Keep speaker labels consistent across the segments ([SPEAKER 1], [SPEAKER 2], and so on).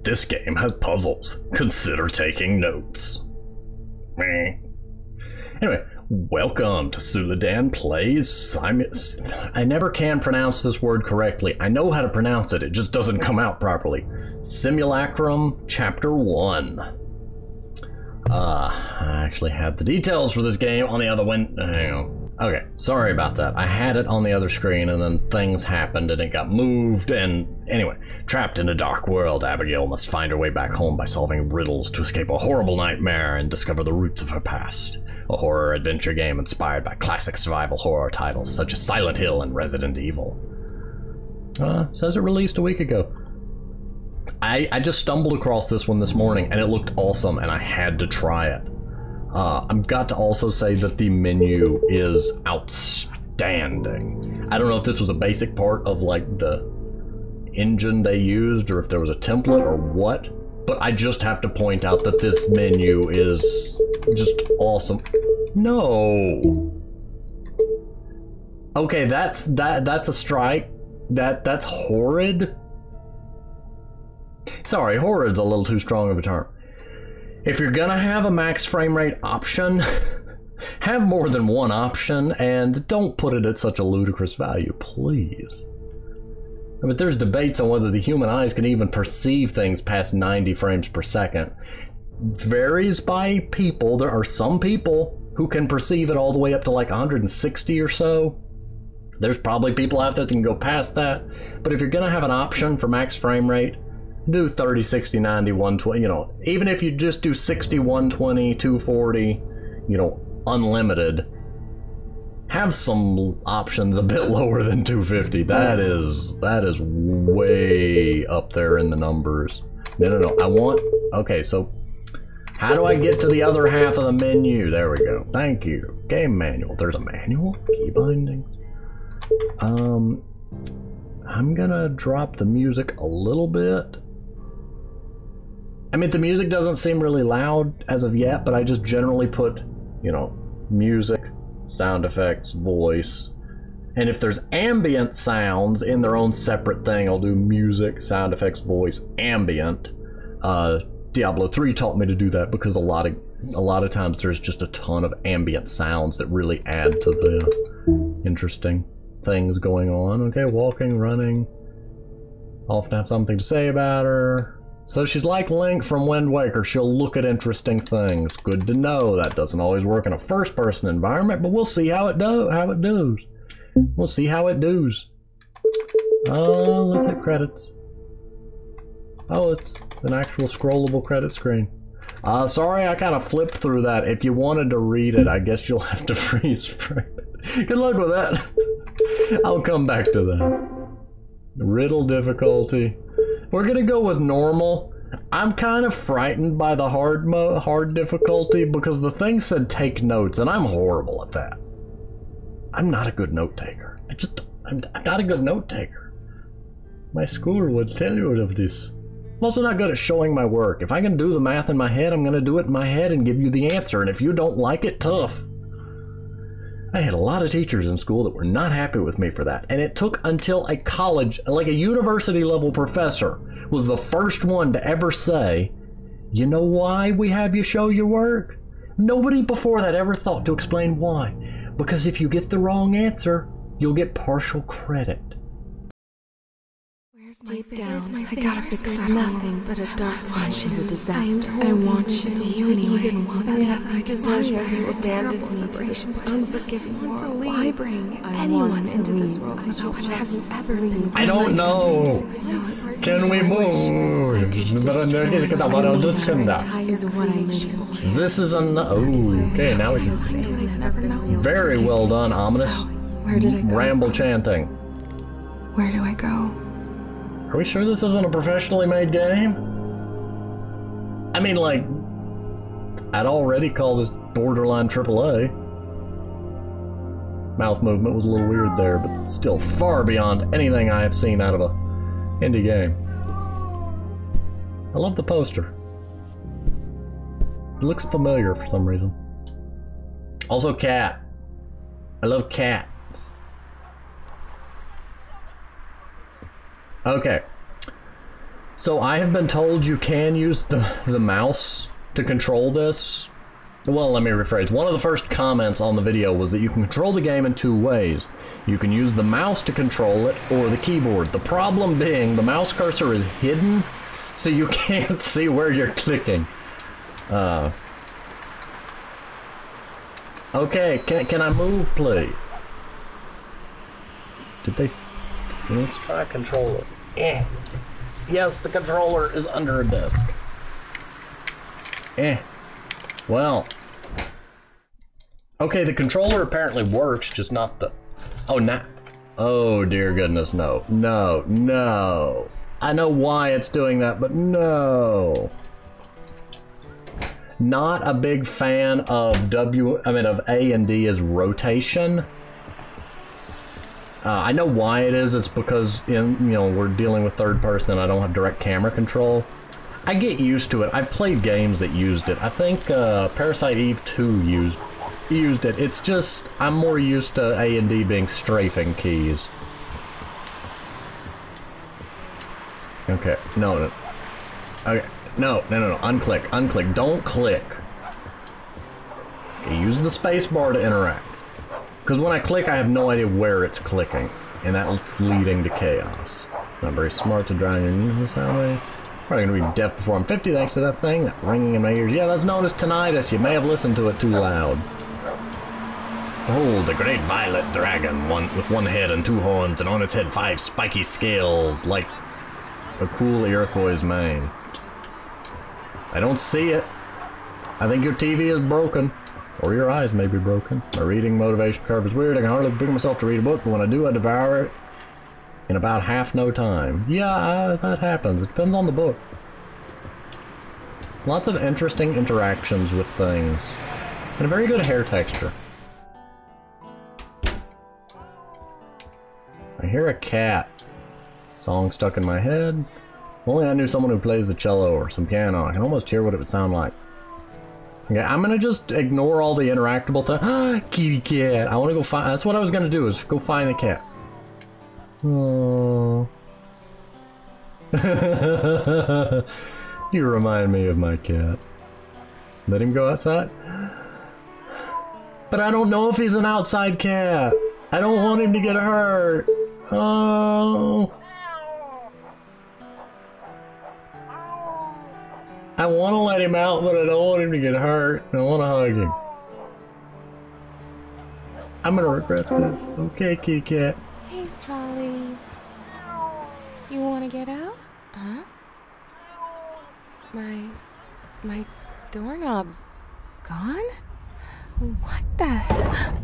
[SPEAKER 1] This game has puzzles. Consider taking notes. Anyway, welcome to Suladan Plays I never can pronounce this word correctly. I know how to pronounce it, it just doesn't come out properly. Simulacrum Chapter 1. I actually had the details for this game on the other window. Okay, sorry about that. I had it on the other screen and then things happened and it got moved and anyway, trapped in a dark world, Abigail must find her way back home by solving riddles to escape a horrible nightmare and discover the roots of her past. A horror adventure game inspired by classic survival horror titles such as Silent Hill and Resident Evil. Says it released a week ago. I just stumbled across this one this morning and it looked awesome and I had to try it. I've got to also say that the menu is outstanding. I don't know if this was a basic part of like the engine they used or if there was a template or what, but I just have to point out that this menu is just awesome. No. Okay, that's a strike. That's horrid. Sorry, horrid's a little too strong of a term. If you're gonna have a max frame rate option, have more than one option and don't put it at such a ludicrous value, please. I mean, there's debates on whether the human eyes can even perceive things past 90 frames per second. Varies by people. There are some people who can perceive it all the way up to like 160 or so. There's probably people out there that can go past that. But if you're gonna have an option for max frame rate, do 30, 60, 90, 120, you know, even if you just do 60, 120, 240, you know, unlimited, have some options a bit lower than 250. That is way up there in the numbers. No, I want, okay, so how do I get to the other half of the menu? There we go. Thank you. Game manual. There's a manual? Key bindings. I'm gonna drop the music a little bit. I mean, the music doesn't seem really loud as of yet, but I just generally put, you know, music, sound effects, voice. And if there's ambient sounds in their own separate thing, I'll do music, sound effects, voice, ambient. Diablo 3 taught me to do that because a lot of times there's just a ton of ambient sounds that really add to the interesting things going on. Okay, walking, running. Often have something to say about her. So she's like Link from Wind Waker. She'll look at interesting things. Good to know. That doesn't always work in a first-person environment, but we'll see how it does. We'll see how it does. Let's hit credits. Oh, it's an actual scrollable credit screen. Sorry, I kind of flipped through that. If you wanted to read it, I guess you'll have to freeze frame it. Good luck with that. I'll come back to that. Riddle difficulty. We're gonna go with normal. I'm kind of frightened by the hard difficulty because the thing said take notes and I'm horrible at that. I'm not a good note taker. I'm not a good note taker. My school would tell you of this. I'm also not good at showing my work. If I can do the math in my head, I'm gonna do it in my head and give you the answer, and if you don't like it, tough. I had a lot of teachers in school that were not happy with me for that, and it took until a college, like a university level professor, was the first one to ever say, you know why we have you show your work? Nobody before that ever thought to explain why. Because if you get the wrong answer, you'll get partial credit.
[SPEAKER 2] Deep down, I gotta fix that nothing but a dust why she's a disaster. I want you. Do you even want me? I deserve you. Abandoned me to this unforgiving world. Why bring anyone into this world without what hasn't ever been?
[SPEAKER 1] I don't know. Can we move? This is an okay. Now we can. Very well done, ominous.
[SPEAKER 2] Where did I go?
[SPEAKER 1] Ramble chanting.
[SPEAKER 2] Where do I go?
[SPEAKER 1] Are we sure this isn't a professionally made game? I mean, like, I'd already call this borderline AAA. Mouth movement was a little weird there, but still far beyond anything I have seen out of a indie game. I love the poster. It looks familiar for some reason. Also cat. I love cats. Okay. So I have been told you can use the mouse to control this. Well, let me rephrase. One of the first comments on the video was that you can control the game in two ways. You can use the mouse to control it, or the keyboard. The problem being, the mouse cursor is hidden, so you can't see where you're clicking. Okay, can I move, please? Did they... Let's try controller. Yes, the controller is under a desk. Well. Okay, the controller apparently works, just not the... Oh, nah. Oh, dear goodness, no. No, no. I know why it's doing that, but no. Not a big fan of of A and D as rotation. I know why it is. It's because we're dealing with third person and I don't have direct camera control. I get used to it. I've played games that used it. I think Parasite Eve 2 used it. It's just I'm more used to A and D being strafing keys. Okay, no. Okay, no. Unclick, unclick. Don't click. Okay, use the space bar to interact. Because when I click, I have no idea where it's clicking, and that's leading to chaos. Not very smart to drown your news that way. Probably gonna be deaf before I'm 50 thanks to that thing, that ringing in my ears. Yeah, that's known as tinnitus. You may have listened to it too loud. Behold, the great violet dragon, with one head and two horns, and on its head 5 spiky scales, like a cool Iroquois mane. I don't see it. I think your TV is broken. Or your eyes may be broken. My reading motivation curve is weird. I can hardly bring myself to read a book, but when I do, I devour it in about half no time. Yeah, that happens. It depends on the book. Lots of interesting interactions with things. And a very good hair texture. I hear a cat. Song stuck in my head. If only I knew someone who plays the cello or some piano. I can almost hear what it would sound like. Okay, I'm gonna just ignore all the interactable stuff. Kitty cat. I want to go find. That's what I was gonna do. Is go find the cat. Oh. You remind me of my cat. Let him go outside. But I don't know if he's an outside cat. I don't want him to get hurt. Oh. I want to let him out, but I don't want him to get hurt. I want to hug him. I'm gonna regret this. Okay, kitty cat.
[SPEAKER 2] Hey, Strolly. You want to get out? Huh? My doorknob's gone? What the hell?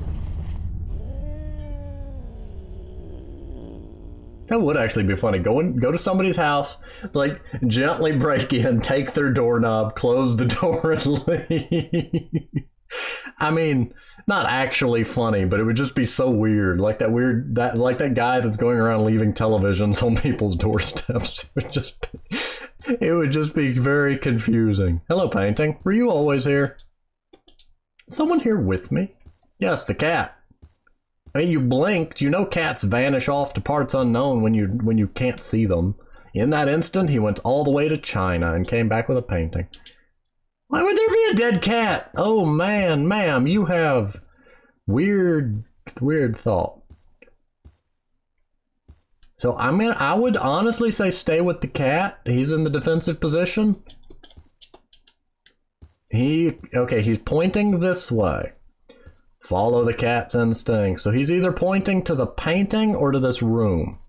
[SPEAKER 1] That would actually be funny. Go to somebody's house, like, gently break in, take their doorknob, close the door, and leave. I mean, not actually funny, but it would just be so weird. Like that guy that's going around leaving televisions on people's doorsteps. It would just be very confusing. Hello, painting. Were you always here? Someone here with me? Yes, the cat. Hey, you blinked. You know cats vanish off to parts unknown when you can't see them. In that instant, he went all the way to China and came back with a painting. Why would there be a dead cat? Oh man, ma'am, you have weird thought. So I would honestly say stay with the cat. He's in the defensive position. Okay, he's pointing this way. Follow the cat's instinct. So he's either pointing to the painting or to this room.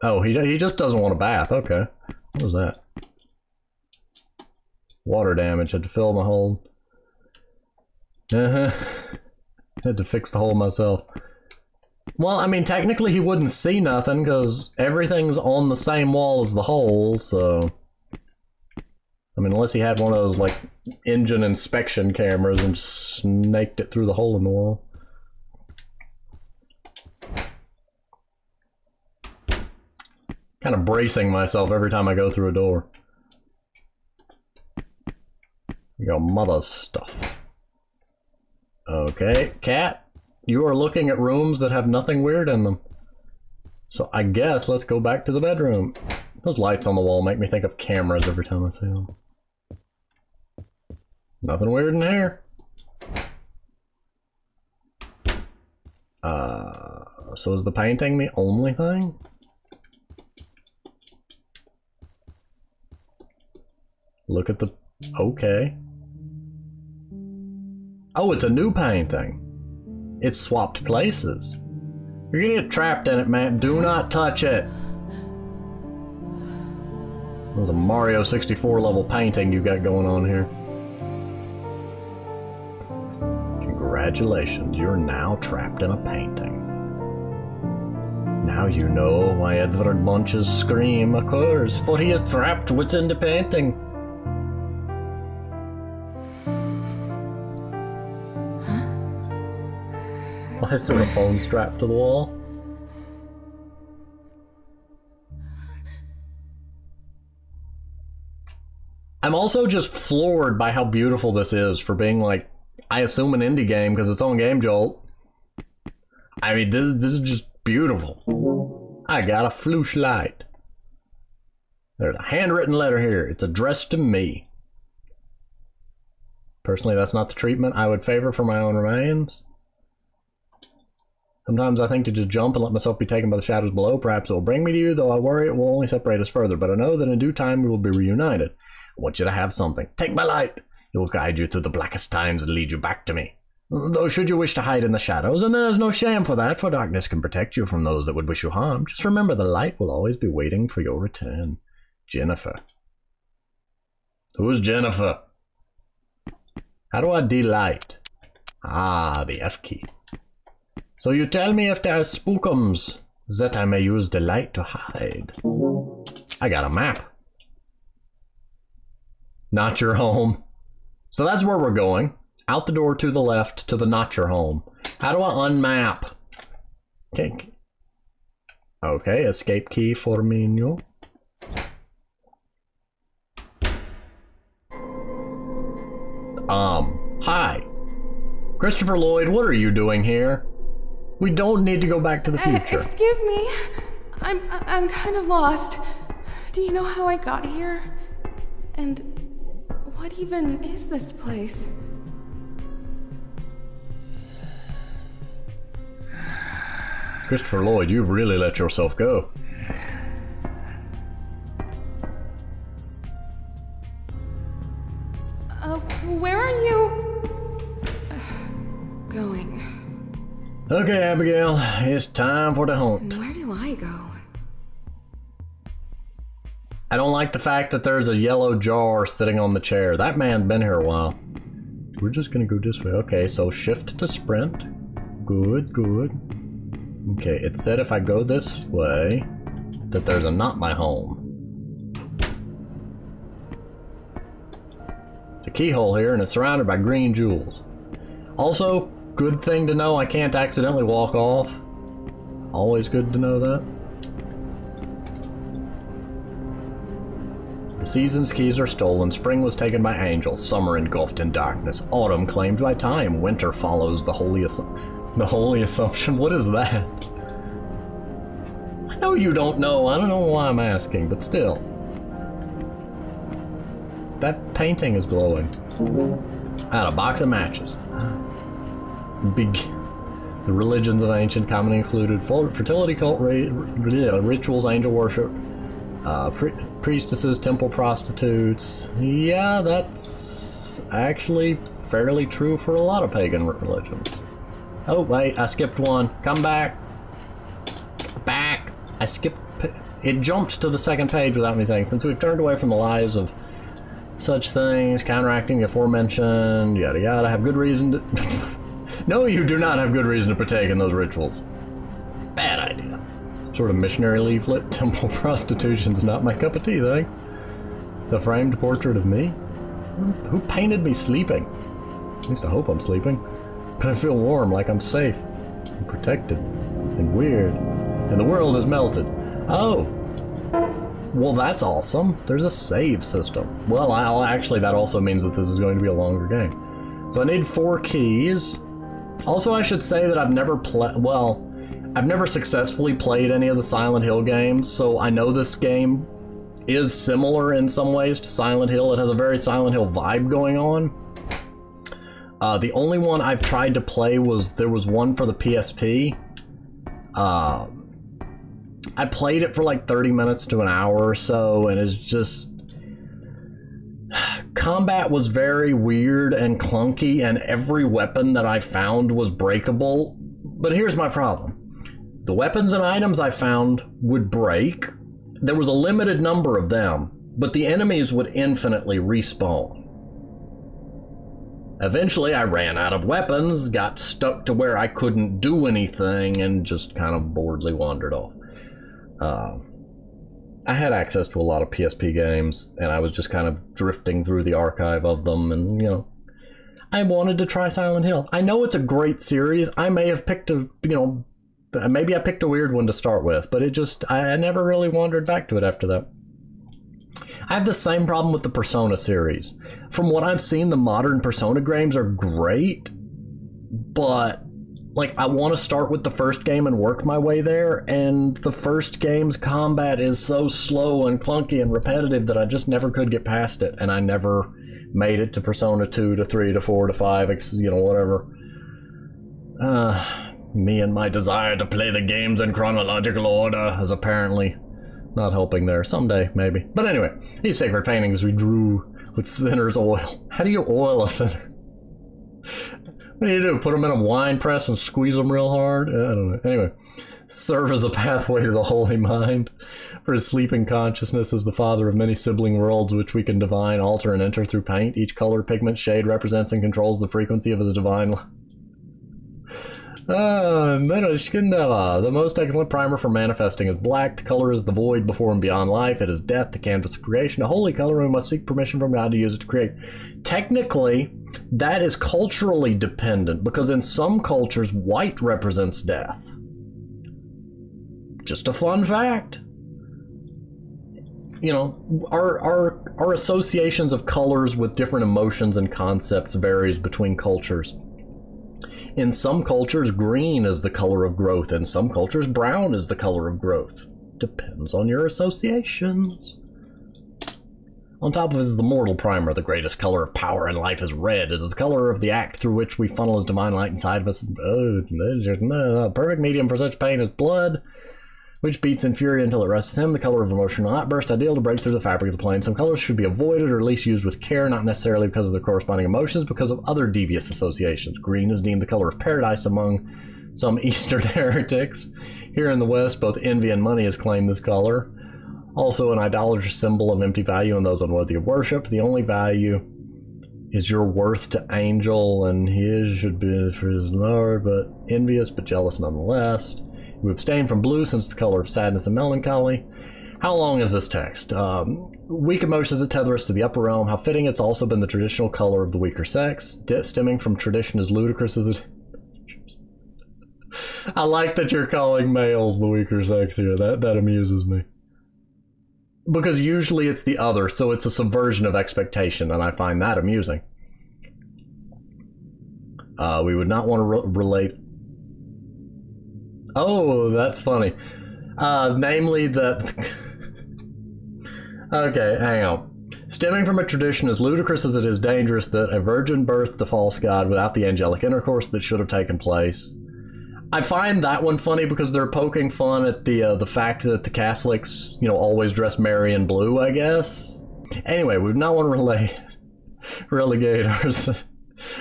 [SPEAKER 1] Oh, he just doesn't want a bath. Okay. What was that? Water damage. Had to fill my hole. Had to fix the hole myself. Well, I mean, technically he wouldn't see nothing because everything's on the same wall as the hole, so... I mean, unless he had one of those, like, engine inspection cameras and snaked it through the hole in the wall. Kind of bracing myself every time I go through a door. You got mother stuff. Okay, cat. you are looking at rooms that have nothing weird in them. So I guess let's go back to the bedroom. Those lights on the wall make me think of cameras every time I see them. Nothing weird in here. So is the painting the only thing? Look at the... okay. Oh, it's a new painting. It's swapped places. You're gonna get trapped in it, man. Do not touch it. There's a Mario 64 level painting you got going on here. Congratulations, you're now trapped in a painting. Now you know why Edward Munch's scream occurs, for he is trapped within the painting. Why is there a phone strapped to the wall? I'm also just floored by how beautiful this is for being like, I assume an indie game because it's on Game Jolt. I mean, this is just beautiful. I got a flashlight. There's a handwritten letter here. It's addressed to me. Personally, that's not the treatment I would favor for my own remains. Sometimes I think to just jump and let myself be taken by the shadows below. Perhaps it will bring me to you, though I worry it will only separate us further. But I know that in due time we will be reunited. I want you to have something. Take my light. It will guide you through the blackest times and lead you back to me. Though should you wish to hide in the shadows, and there is no shame for that, for darkness can protect you from those that would wish you harm. Just remember the light will always be waiting for your return. Jennifer. Who's Jennifer? How do I delight? Ah, the F key. So you tell me if there are spookums that I may use the light to hide. I got a map. Not your home. So that's where we're going. Out the door to the left to the not your home. How do I unmap? Okay. Okay, escape key for menu. Hi. Christopher Lloyd, what are you doing here? We don't need to go back to the future.
[SPEAKER 2] Excuse me. I'm kind of lost. Do you know how I got here? And what even is this place?
[SPEAKER 1] Christopher Lloyd, you've really let yourself go.
[SPEAKER 2] Where are you going?
[SPEAKER 1] Okay, Abigail, it's time for the hunt.
[SPEAKER 2] Where do I go?
[SPEAKER 1] I don't like the fact that there's a yellow jar sitting on the chair. That man's been here a while. We're just gonna go this way. Okay, so shift to sprint. Good, good. Okay, it said if I go this way, that there's a not my home. It's a keyhole here, and it's surrounded by green jewels. Also, good thing to know, I can't accidentally walk off. Always good to know that. The season's keys are stolen, spring was taken by angels, summer engulfed in darkness, autumn claimed by time, winter follows the holy assumption. What is that? I know you don't know. I don't know why I'm asking, but still. That painting is glowing. And a box of matches. The religions of ancient commonly included fertility cult, rituals, angel worship, priestesses, temple prostitutes. Yeah, that's actually fairly true for a lot of pagan religions. Oh, wait, I skipped one. Come back. Back. I skipped. It jumped to the second page without me saying, since we've turned away from the lies of such things, counteracting the aforementioned, yada yada, have good reason to... No, you do not have good reason to partake in those rituals. Bad idea. Some sort of missionary leaflet. Temple prostitution's not my cup of tea, thanks. It's a framed portrait of me? Who painted me sleeping? At least I hope I'm sleeping. But I feel warm, like I'm safe, and protected, and weird. And the world has melted. Oh! Well, that's awesome. There's a save system. Well, actually, that also means that this is going to be a longer game. So I need 4 keys. Also, I should say that I've never I've never successfully played any of the Silent Hill games, so I know this game is similar in some ways to Silent Hill. It has a very Silent Hill vibe going on. The only one I've tried to play there was one for the PSP. I played it for like 30 minutes to an hour or so, and it's just... Combat was very weird and clunky, and every weapon that I found was breakable. But here's my problem. The weapons and items I found would break. There was a limited number of them, but the enemies would infinitely respawn. Eventually, I ran out of weapons, got stuck to where I couldn't do anything, and just kind of boredly wandered off. I had access to a lot of PSP games, and I was just kind of drifting through the archive of them, and, you know, I wanted to try Silent Hill. I know it's a great series. I may have picked a, you know, maybe I picked a weird one to start with, but it just, I never really wandered back to it after that. I have the same problem with the Persona series. From what I've seen, the modern Persona games are great, but like I want to start with the first game and work my way there, and the first game's combat is so slow and clunky and repetitive that I just never could get past it, and I never made it to Persona 2 to 3 to 4 to 5, you know, whatever. Me and my desire to play the games in chronological order is apparently not helping there. Someday, maybe. But anyway, these sacred paintings we drew with sinner's oil. How do you oil a sinner? What do you do? Put them in a wine press and squeeze them real hard? I don't know. Anyway, serve as a pathway to the holy mind. For his sleeping consciousness is the father of many sibling worlds which we can divine, alter, and enter through paint. Each color, pigment, shade represents and controls the frequency of his divine life. The most excellent primer for manifesting is black. The color is the void before and beyond life. It is death, the canvas of creation. A holy color, we must seek permission from God to use it to create. Technically, that is culturally dependent, because in some cultures, white represents death. Just a fun fact. You know, our associations of colors with different emotions and concepts varies between cultures. In some cultures, green is the color of growth. In some cultures, brown is the color of growth. Depends on your associations. On top of it is the mortal primer. The greatest color of power in life is red. It is the color of the act through which we funnel his divine light inside of us. A perfect medium for such pain is blood, which beats in fury until it rests him. The color of emotional outburst, ideal to break through the fabric of the plane. Some colors should be avoided or at least used with care, not necessarily because of their corresponding emotions, because of other devious associations. Green is deemed the color of paradise among some Eastern heretics. Here in the West, both envy and money has claimed this color. Also an idolatrous symbol of empty value and those unworthy of worship. The only value is your worth to angel, and his should be for his Lord, but envious but jealous nonetheless. We abstain from blue since the color of sadness and melancholy. How long is this text? Weak emotions that tether us to the upper realm. How fitting it's also been the traditional color of the weaker sex. Stemming from tradition as ludicrous as it... I like that you're calling males the weaker sex here. That amuses me. Because usually it's the other, so it's a subversion of expectation, and I find that amusing. We would not want to relate... Oh, that's funny. Namely that... Okay, hang on. Stemming from a tradition as ludicrous as it is dangerous that a virgin birthed a false god without the angelic intercourse that should have taken place. I find that one funny because they're poking fun at the fact that the Catholics, you know, always dress merry in blue, I guess. Anyway, we would not want to relegate ours...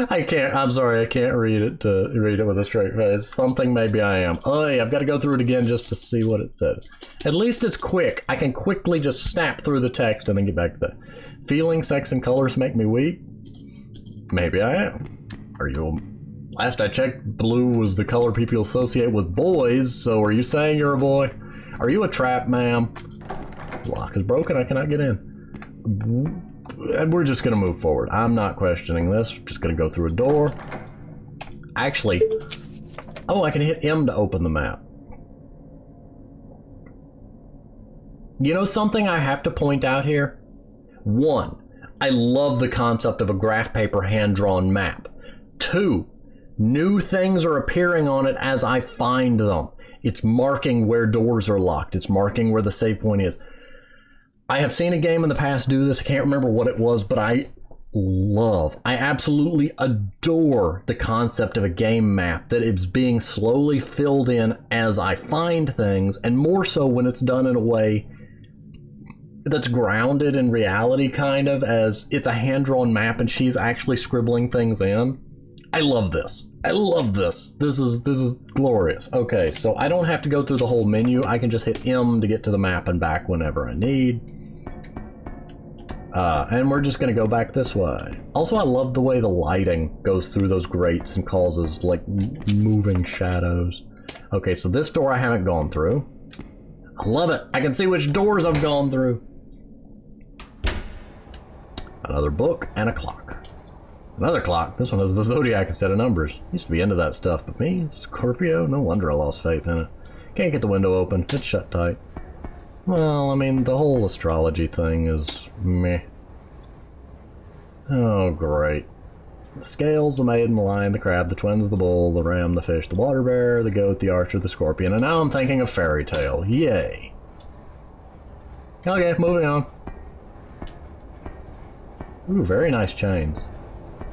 [SPEAKER 1] I'm sorry, I can't read it with a straight face. Something maybe I am. Oh, I've got to go through it again just to see what it said. At least it's quick. I can quickly just snap through the text and then get back to that. Feeling, sex, and colors make me weak? Maybe I am. Are you... Last I checked, blue was the color people associate with boys, so are you saying you're a boy? Are you a trap, ma'am? Lock is broken, I cannot get in. And we're just going to move forward. I'm not questioning this. I'm just going to go through a door. Actually, oh, I can hit M to open the map. You know something I have to point out here? One, I love the concept of a graph paper hand-drawn map. Two, New things are appearing on it as I find them. It's marking where doors are locked. It's marking where the save point is. I have seen a game in the past do this. I can't remember what it was, but I absolutely adore the concept of a game map that is being slowly filled in as I find things, and more so when it's done in a way that's grounded in reality, kind of, as it's a hand-drawn map and she's actually scribbling things in. I love this. I love this. This is glorious. Okay, so I don't have to go through the whole menu. I can just hit M to get to the map and back whenever I need. And we're just gonna go back this way. Also, I love the way the lighting goes through those grates and causes, like, moving shadows. Okay, so this door I haven't gone through. I love it. I can see which doors I've gone through. Another book and a clock. Another clock. This one has the zodiac instead of numbers. Used to be into that stuff, but me, Scorpio, no wonder I lost faith in it. Can't get the window open. It's shut tight. Well, I mean, the whole astrology thing is meh. Oh, great. The scales, the maiden, the lion, the crab, the twins, the bull, the ram, the fish, the water bear, the goat, the archer, the scorpion, and now I'm thinking of fairy tale. Yay. Okay, moving on. Ooh, very nice chains.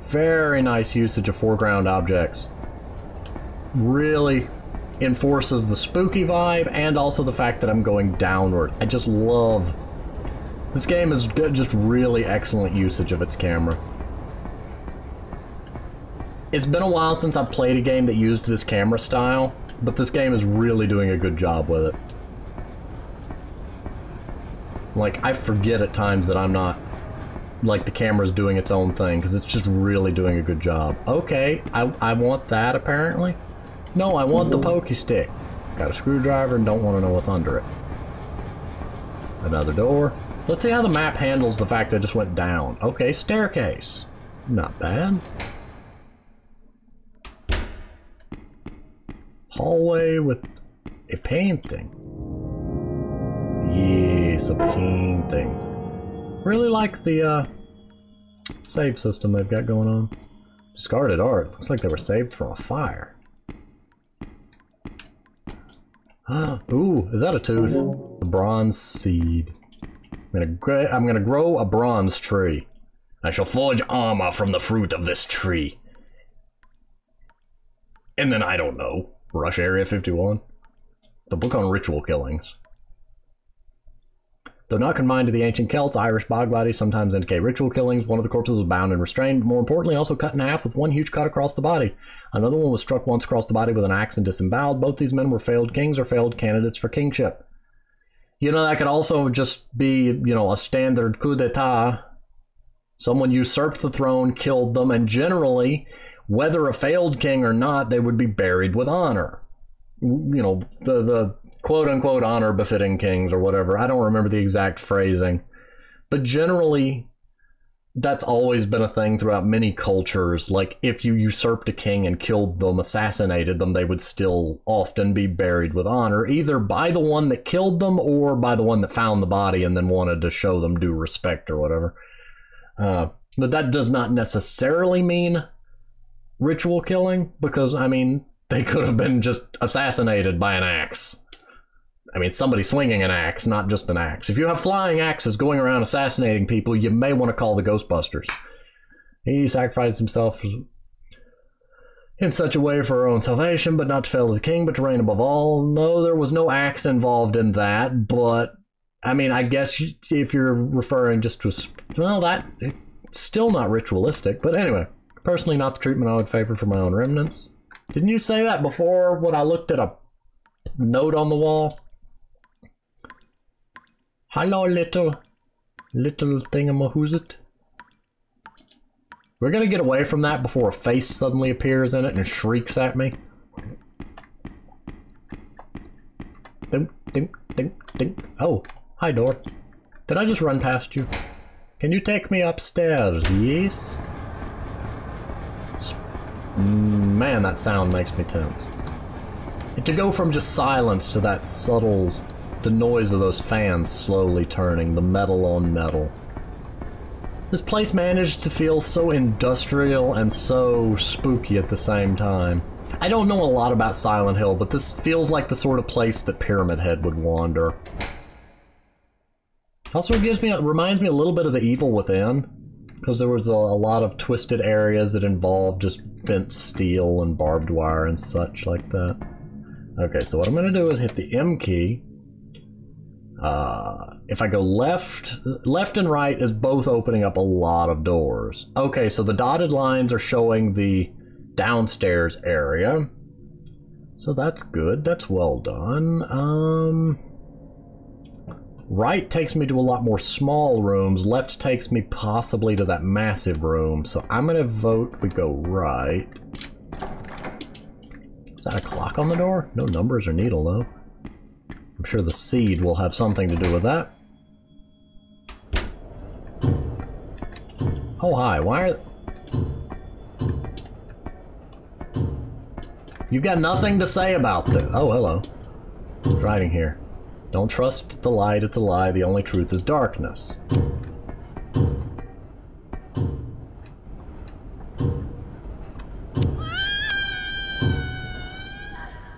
[SPEAKER 1] Very nice usage of foreground objects. Really enforces the spooky vibe and also the fact that I'm going downward. I just love... This game is just really excellent usage of its camera. It's been a while since I've played a game that used this camera style, but this game is really doing a good job with it. Like, I forget at times that I'm not... like the camera's doing its own thing, because it's just really doing a good job. Okay, I want that apparently. No, I want the pokey stick. Got a screwdriver and don't want to know what's under it. Another door. Let's see how the map handles the fact that I just went down. Okay, staircase. Not bad. Hallway with a painting. Yes, a painting. Really like the save system they've got going on. Discarded art. Looks like they were saved from a fire. Ooh, is that a tooth? A bronze seed. I'm gonna grow a bronze tree. I shall forge armor from the fruit of this tree. And then, I don't know, rush Area 51? The book on ritual killings. Though not confined to the ancient Celts, Irish bog bodies sometimes indicate ritual killings. One of the corpses was bound and restrained, but more importantly, also cut in half with one huge cut across the body. Another one was struck once across the body with an axe and disemboweled. Both these men were failed kings or failed candidates for kingship. You know, that could also just be, you know, a standard coup d'etat. Someone usurped the throne, killed them, and generally, whether a failed king or not, they would be buried with honor. You know, the quote-unquote honor befitting kings or whatever. I don't remember the exact phrasing. But generally, that's always been a thing throughout many cultures. Like, if you usurped a king and killed them, assassinated them, they would still often be buried with honor, either by the one that killed them or by the one that found the body and then wanted to show them due respect or whatever. But that does not necessarily mean ritual killing, because, I mean, they could have been just assassinated by an axe. I mean, somebody swinging an axe, not just an axe. If you have flying axes going around assassinating people, you may want to call the Ghostbusters. He sacrificed himself in such a way for her own salvation, but not to fail as a king, but to reign above all. No, there was no axe involved in that, but, I mean, I guess if you're referring just to, well, that, it's still not ritualistic, but anyway, personally not the treatment I would favor for my own remnants. Didn't you say that before when I looked at a note on the wall? Hello, little thingamahoozit. We're gonna get away from that before a face suddenly appears in it and shrieks at me. Ding, ding, ding, ding. Oh, hi, door. Did I just run past you? Can you take me upstairs, yes? Man, that sound makes me tense. And to go from just silence to that subtle... the noise of those fans slowly turning, the metal on metal. This place managed to feel so industrial and so spooky at the same time. I don't know a lot about Silent Hill, but this feels like the sort of place that Pyramid Head would wander. Also reminds me a little bit of The Evil Within, because there was a lot of twisted areas that involved just bent steel and barbed wire and such like that. Okay, so what I'm going to do is hit the M key. If I go left and right is both opening up a lot of doors. Okay, so the dotted lines are showing the downstairs area. So that's good. That's well done. Right takes me to a lot more small rooms. Left takes me possibly to that massive room. So I'm going to vote we go right. Is that a clock on the door? No numbers or needle, though. I'm sure the seed will have something to do with that. Oh, hi. Why are... You've got nothing to say about this. Oh, hello. What's writing here? Don't trust the light, it's a lie. The only truth is darkness.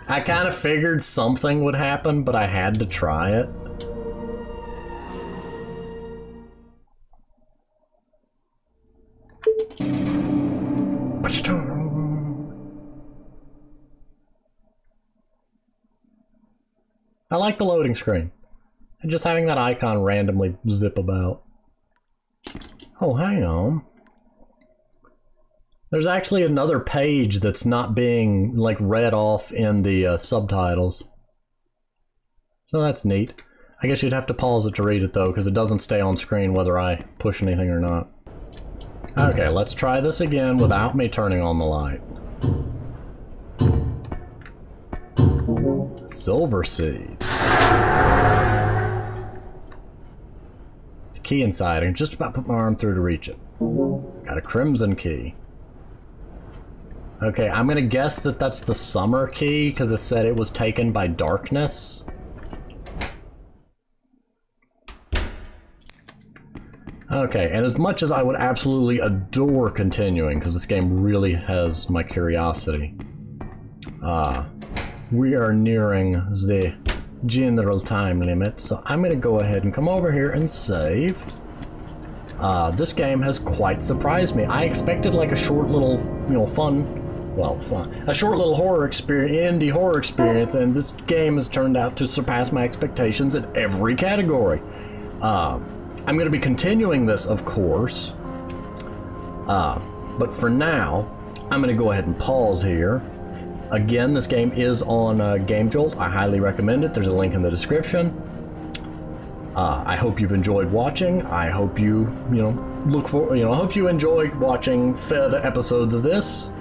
[SPEAKER 1] I kind of figured something would happen, but I had to try it. I like the loading screen. And just having that icon randomly zip about. Oh, hang on. There's actually another page that's not being, like, read off in the subtitles. So that's neat. I guess you'd have to pause it to read it, though, because it doesn't stay on screen whether I push anything or not. Okay, let's try this again without me turning on the light. Silver seed. It's a key inside. I can just about put my arm through to reach it. Got a crimson key. Okay, I'm gonna guess that that's the summer key because it said it was taken by darkness. Okay, and as much as I would absolutely adore continuing, because this game really has my curiosity, we are nearing the general time limit, so I'm going to go ahead and come over here and save. This game has quite surprised me. I expected like a short little, you know, a short little horror experience, indie horror experience, and this game has turned out to surpass my expectations in every category. I'm going to be continuing this, of course, but for now, I'm going to go ahead and pause here. Again, this game is on Game Jolt. I highly recommend it. There's a link in the description. I hope you've enjoyed watching. I hope you, I hope you enjoy watching further episodes of this.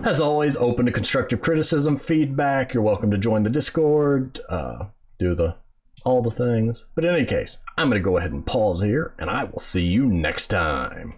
[SPEAKER 1] As always, open to constructive criticism, feedback. You're welcome to join the Discord, do all the things. But in any case, I'm going to go ahead and pause here, and I will see you next time.